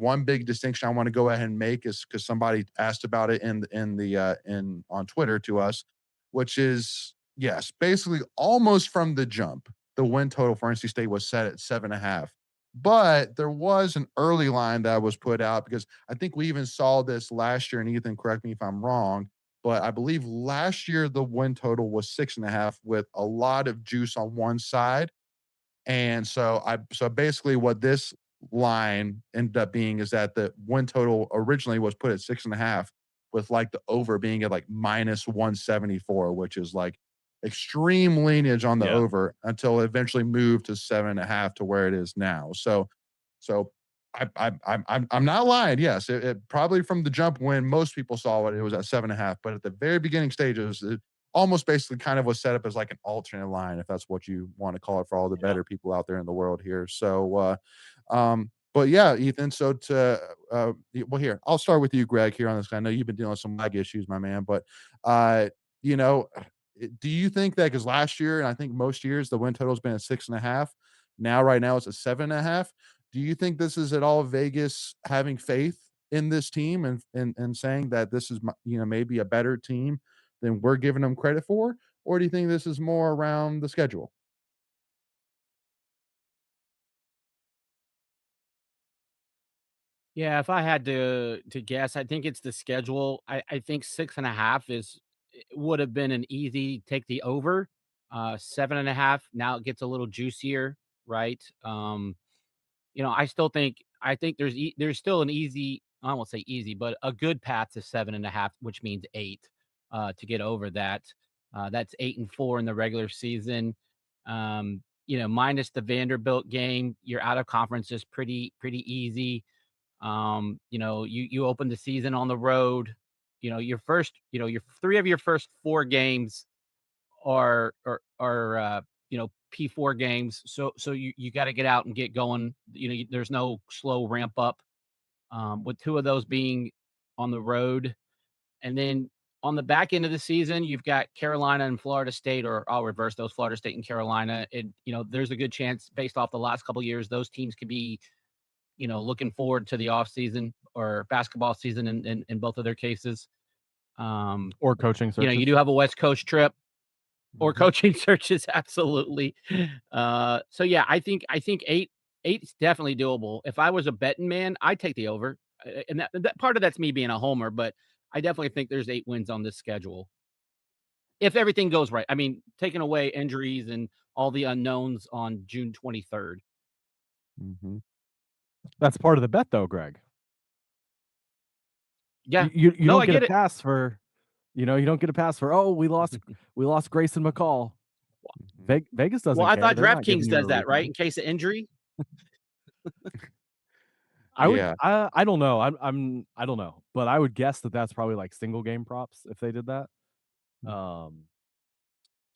one big distinction I want to go ahead and make is because somebody asked about it in on Twitter to us, which is yes, basically almost from the jump, the win total for NC State was set at 7.5. But there was an early line that was put out because I think we even saw this last year. And Ethan, correct me if I'm wrong, but I believe last year the win total was 6.5 with a lot of juice on one side. And so basically what this line ended up being is that the win total originally was put at 6.5, with like the over being at like minus 174, which is like extreme lineage on the Yeah. over until it eventually moved to 7.5 to where it is now. So I'm not lying. Yes, it probably from the jump when most people saw it was at 7.5, but at the very beginning stages, it almost basically kind of was set up as like an alternate line, if that's what you want to call it for all the Yeah. better people out there in the world here. But yeah, Ethan. So well, here I'll start with you, Greg. Here on this, I know you've been dealing with some leg issues, my man. But you know, do you think that because last year and I think most years the win total has been at 6.5, now right now it's at 7.5. Do you think this is at all Vegas having faith in this team and saying that this is maybe a better team than we're giving them credit for, or do you think this is more around the schedule? Yeah, if I had to guess, I think it's the schedule. I think 6.5 would have been an easy take the over. 7.5, now it gets a little juicier, right? I think there's still an easy, I won't say easy, but a good path to 7.5, which means 8, to get over that. That's 8-4 in the regular season. Minus the Vanderbilt game, your out of conference is pretty easy. You open the season on the road. Your 3 of your first 4 games are P4 games. So you got to get out and get going. There's no slow ramp up. With 2 of those being on the road, and then on the back end of the season, you've got Carolina and Florida State, or I'll reverse those, Florida State and Carolina. And there's a good chance, based off the last couple of years, those teams could be looking forward to the off season or basketball season in both of their cases. Or coaching You searches. do have a West Coast trip or Mhm. coaching searches, absolutely. So yeah, I think eight's definitely doable. If I was a betting man, I'd take the over, and that part of that's me being a homer, but I definitely think there's 8 wins on this schedule if everything goes right. I mean, taking away injuries and all the unknowns on June 23rd. Mhm. That's part of the bet, though, Greg. Yeah, You no, don't I get a get it. pass for, you don't get a pass for, oh, we lost Grayson McCall. Mhm. Vegas Well, doesn't I care. thought They're not giving DraftKings you a does that, right, refund. in case of injury. I would. Yeah. I don't know. I don't know, but I would guess that that's probably like single game props if they did that. Um,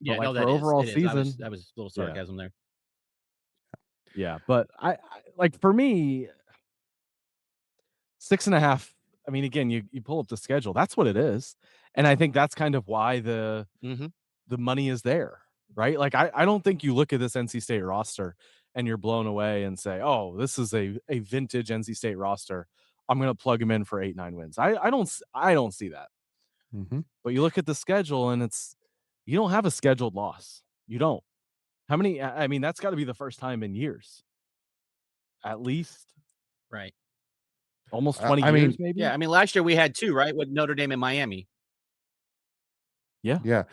but Yeah, like no, for that is. overall It is. That was season, that was a little yeah, sarcasm there. yeah. But I like for me, 6.5. I mean, again, you pull up the schedule. That's what it is, and I think that's kind of why Mhm. the money is there, right? Like I don't think you look at this NC State roster and you're blown away and say, "Oh, this is a vintage NC State roster. I'm going to plug them in for 8-9 wins." I don't see that. Mhm. But you look at the schedule and you don't have a scheduled loss. You don't. How many I mean, that's got to be the first time in years. At least Right. almost I 20 I years mean, Yeah, maybe? I mean, last year we had 2, right, with Notre Dame and Miami. Yeah. yeah.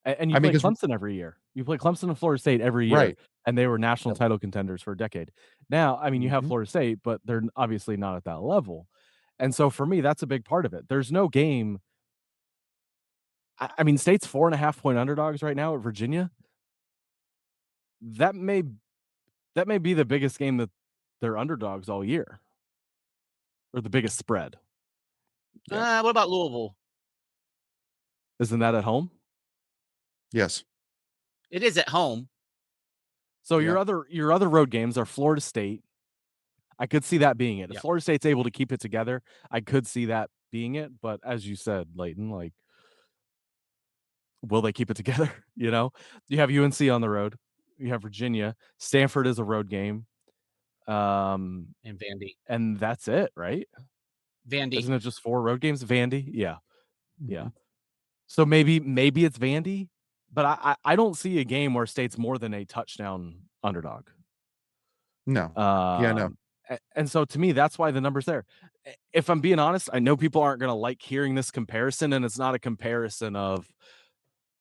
And you I mean, play because Clemson every year. You play Clemson and Florida State every year, right. and they were national Yep. title contenders for a decade. Now, I mean, you have Mhm. Florida State, but they're obviously not at that level. And so for me, that's a big part of it. There's no game. I mean, State's 4.5 point underdogs right now at Virginia. That may that may be the biggest game that they're underdogs all year, or the biggest spread. Yeah. What about Louisville? Isn't that at home? Yes. It is at home. So Yeah. your other road games are Florida State. I could see that being it. If Yep. Florida State's able to keep it together, I could see that being it. But as you said, Layton, like, will they keep it together? You have UNC on the road. You have Virginia. Stanford is a road game. And Vandy. and that's it, right? Vandy. Isn't it just 4 road games? Vandy? Yeah. Yeah. Mhm. So maybe it's Vandy, but I don't see a game where State's more than a touchdown underdog. No. Yeah, no. And so to me, that's why the number's there. If I'm being honest, I know people aren't gonna like hearing this comparison, and it's not a comparison of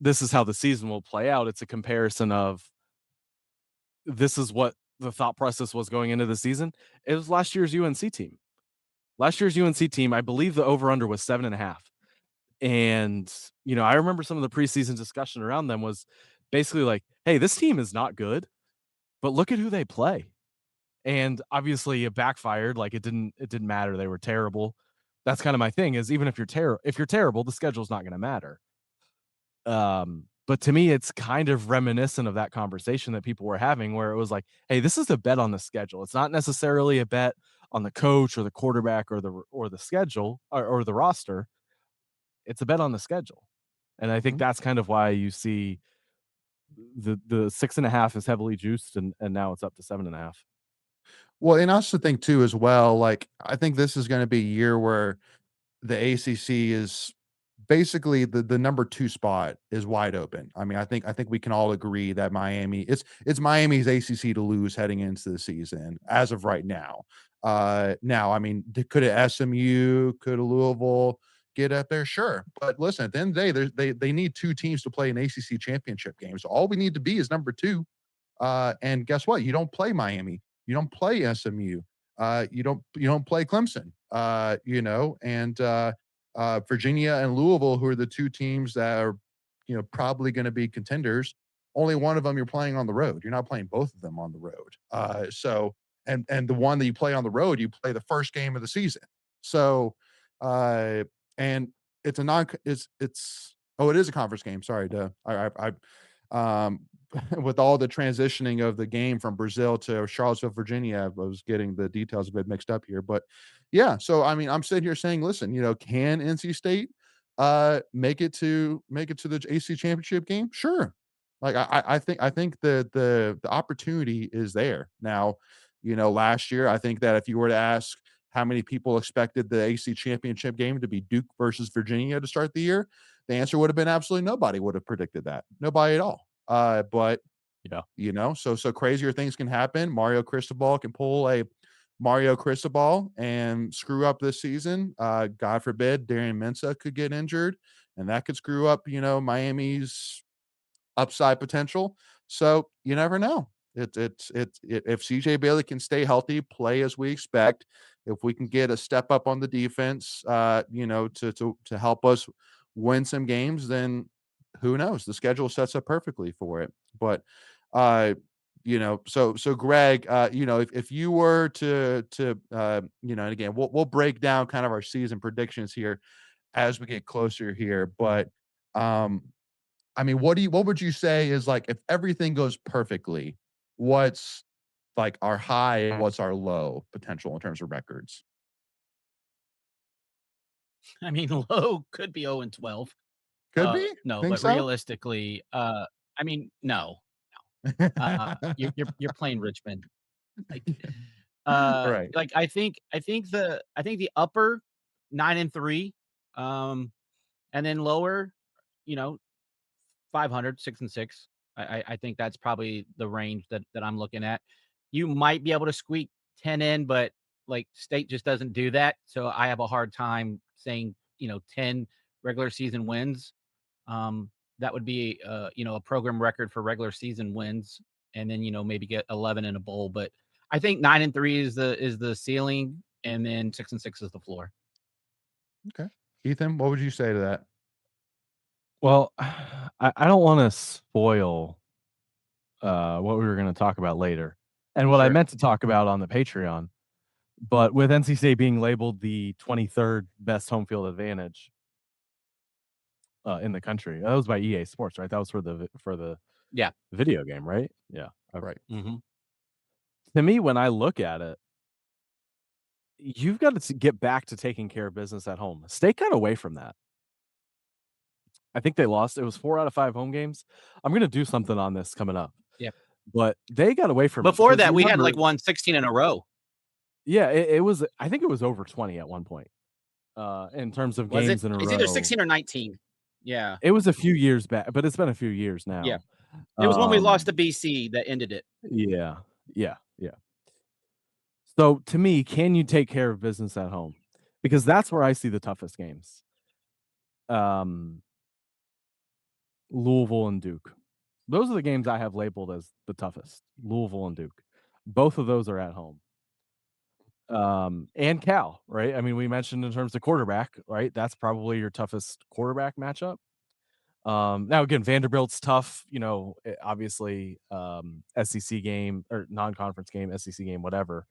this is how the season will play out. It's a comparison of this is what the thought process was going into the season. It was last year's UNC team. Last year's UNC team, I believe the over-under was 7.5. And, I remember some of the preseason discussion around them was basically like, hey, this team is not good, but look at who they play. And obviously it backfired. Like it didn't matter. They were terrible. That's kind of my thing is even if you're terrible, the schedule's not going to matter. But to me, it's kind of reminiscent of that conversation that people were having where it was like, hey, this is a bet on the schedule. It's not necessarily a bet on the coach or the quarterback or the schedule or the roster. It's a bet on the schedule. And I think Mhm. that's kind of why you see the 6.5 is heavily juiced and now it's up to 7.5. Well, and I also think too as well, like, I think this is gonna be a year where the ACC is basically the number 2 spot is wide open. I mean, I think we can all agree that Miami it's Miami's ACC to lose heading into the season as of right now. Now, I mean, could a SMU, could a Louisville get up there? Sure. But listen, at the end of the day, they need 2 teams to play an ACC championship game. So all we need to be is number 2. And guess what? You don't play Miami. You don't play SMU. You don't play Clemson. And Virginia and Louisville, who are the 2 teams that are, probably going to be contenders. Only one of them you're playing on the road. You're not playing both of them on the road. And the one that you play on the road, you play the first game of the season. So, and it's a non. It's oh, it is a conference game. Sorry, duh. Um, with all the transitioning of the game from Brazil to Charlottesville, Virginia, I was getting the details a bit mixed up here. But yeah, so I mean, I'm sitting here saying, listen, can NC State make it to the AC championship game? Sure. Like I think the opportunity is there. Now, last year, I think that if you were to ask how many people expected the AC championship game to be Duke versus Virginia to start the year, the answer would have been absolutely nobody would have predicted that. Nobody at all. But Yeah. so crazier things can happen. Mario Cristobal can pull a Mario Cristobal and screw up this season. God forbid Darian Mensah could get injured, and that could screw up, Miami's upside potential. So you never know. If CJ Bailey can stay healthy, play as we expect, if we can get a step up on the defense, to help us win some games, then who knows? The schedule sets up perfectly for it. But so Greg, if you were and again, we'll break down kind of our season predictions here as we get closer here, but um I mean, what would you say is like if everything goes perfectly, what's like our high and what's our low potential in terms of records? I mean, low could be 0-12. Could be? No, Think but so? realistically, I mean, no. You're playing Richmond. Like, Right. I think the upper 9-3, um, and then lower, you know, 500, 6-6. I think that's probably the range that I'm looking at. You might be able to squeak 10 in, but like State just doesn't do that. So I have a hard time saying, 10 regular season wins. That would be a program record for regular season wins, and then maybe get 11 in a bowl. But I think 9-3 is the ceiling, and then 6-6 is the floor. Okay. Ethan, what would you say to that? Well, I don't want to spoil what we were going to talk about later and what I Sure. meant to talk about on the Patreon. But with NC State being labeled the 23rd best home field advantage in the country, that was by EA Sports, right? That was for the Yeah. video game, right? Yeah. Okay. Right. Hmm. To me, when I look at it, you've got to get back to taking care of business at home. State got away from that. I think they lost. It was 4 out of 5 home games. I'm going to do something on this coming up. Yeah. but they got away from it Before because that, you we had remember, like won 16 in a row. yeah, it was. I think it was over 20 at one point. In terms of Was it? games in a It's either row, 16 or 19. Yeah. it was a few years back, but it's been a few years Yeah. now. It was when we lost Um, to BC that ended it. yeah, yeah, yeah. So to me, can you take care of business at home? Because that's where I see the toughest games. Um, Louisville and Duke. Those are the games I have labeled as the toughest. Louisville and Duke. Both of those are at home. And Cal, right? I mean, we mentioned in terms of quarterback, right? That's probably your toughest quarterback matchup. Now again, Vanderbilt's tough, obviously, SEC game or non-conference game, SEC game, whatever.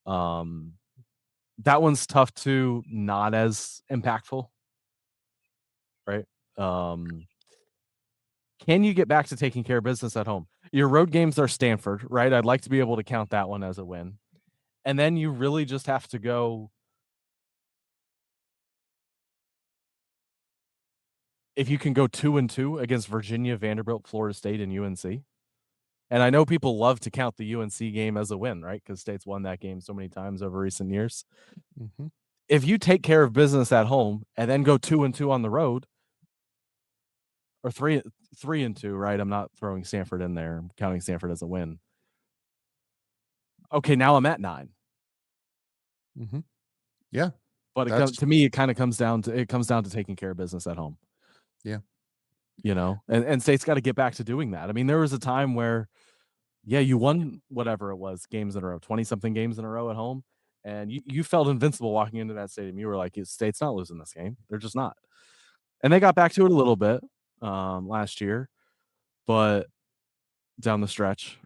That one's tough too, not as impactful, right? Um, can you get back to taking care of business at home? Your road games are Stanford, right? I'd like to be able to count that one as a win. And then you really just have to go, if you can go 2-2 against Virginia, Vanderbilt, Florida State, and UNC. And I know people love to count the UNC game as a win, right? Because State's won that game so many times over recent years. Mhm. If you take care of business at home and then go 2-2 on the road, or 3-2, right? I'm not throwing Stanford in there. I'm counting Stanford as a win. Okay, now I'm at 9. Mhm. Yeah, But that's to me, it kind of comes down to taking care of business at home. yeah. And State's got to get back to doing that. I mean, there was a time where, yeah, you won whatever it was, games in a row, 20-something games in a row at home, and you felt invincible walking into that stadium. You were like, State's not losing this game. They're just not. And they got back to it a little bit last year, but down the stretch.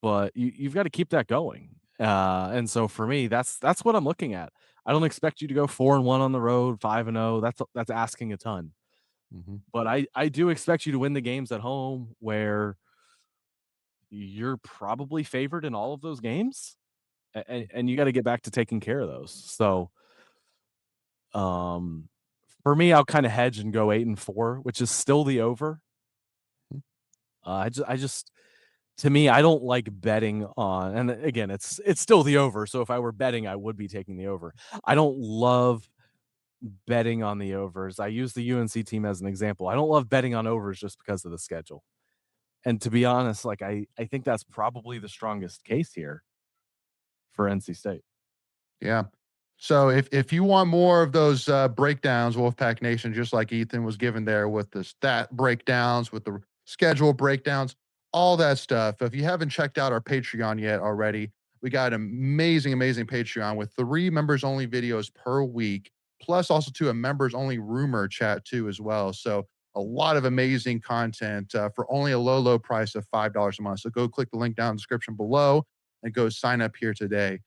But you've got to keep that going. And so for me, that's what I'm looking at. I don't expect you to go 4-1 on the road, 5-0. That's asking a ton. Mhm. But I do expect you to win the games at home where you're probably favored in all of those games, and you got to get back to taking care of those. So, um, for me, I'll kind of hedge and go 8-4, which is still the over. Mhm. I just, to me, I don't like betting on, and again, it's still the over. So if I were betting, I would be taking the over. I don't love betting on the overs. I use the UNC team as an example. I don't love betting on overs just because of the schedule. And to be honest, like I think that's probably the strongest case here for NC State. Yeah. So if you want more of those breakdowns, Wolfpack Nation, just like Ethan was given there with the stat breakdowns, with the schedule breakdowns, all that stuff. If you haven't checked out our Patreon yet already, we got an amazing, amazing Patreon with 3 members only videos per week, plus also to a members only rumor chat too as well. So a lot of amazing content for only a low, low price of $5 a month. So go click the link down in the description below and go sign up here today.